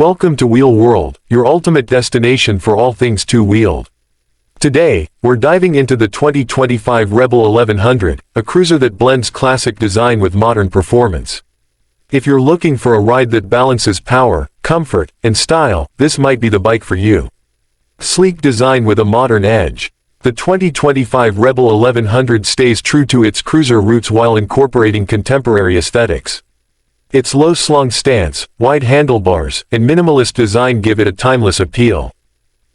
Welcome to Wheel World, your ultimate destination for all things two-wheeled. Today, we're diving into the 2025 Rebel 1100, a cruiser that blends classic design with modern performance. If you're looking for a ride that balances power, comfort, and style, this might be the bike for you. Sleek design with a modern edge. The 2025 Rebel 1100 stays true to its cruiser roots while incorporating contemporary aesthetics. Its low-slung stance, wide handlebars, and minimalist design give it a timeless appeal.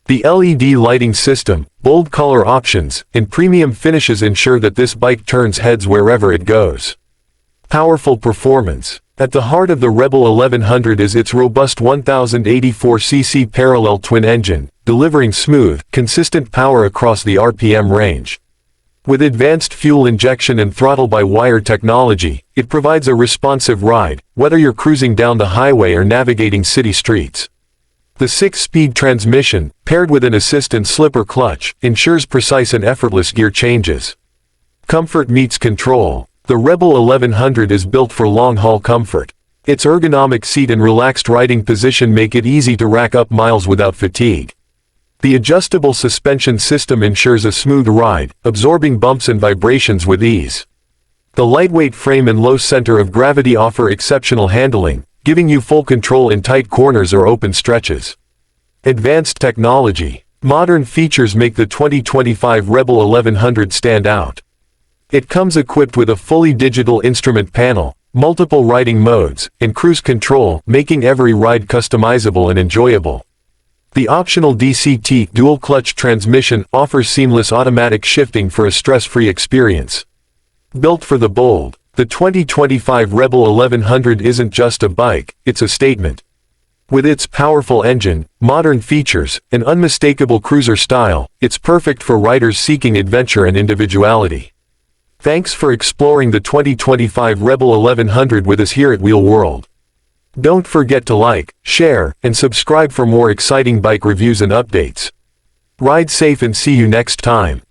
The LED lighting system, bold color options, and premium finishes ensure that this bike turns heads wherever it goes. Powerful performance. At the heart of the Rebel 1100 is its robust 1084cc parallel twin engine, delivering smooth, consistent power across the RPM range. With advanced fuel injection and throttle-by-wire technology, it provides a responsive ride, whether you're cruising down the highway or navigating city streets. The 6-speed transmission, paired with an assist and slipper clutch, ensures precise and effortless gear changes. Comfort meets control. The Rebel 1100 is built for long-haul comfort. Its ergonomic seat and relaxed riding position make it easy to rack up miles without fatigue. The adjustable suspension system ensures a smooth ride, absorbing bumps and vibrations with ease. The lightweight frame and low center of gravity offer exceptional handling, giving you full control in tight corners or open stretches. Advanced technology. Modern features make the 2025 Rebel 1100 stand out. It comes equipped with a fully digital instrument panel, multiple riding modes, and cruise control, making every ride customizable and enjoyable. The optional DCT dual-clutch transmission offers seamless automatic shifting for a stress-free experience. Built for the bold, the 2025 Rebel 1100 isn't just a bike, it's a statement. With its powerful engine, modern features, and unmistakable cruiser style, it's perfect for riders seeking adventure and individuality. Thanks for exploring the 2025 Rebel 1100 with us here at Wheel World. Don't forget to like, share, and subscribe for more exciting bike reviews and updates. Ride safe and see you next time.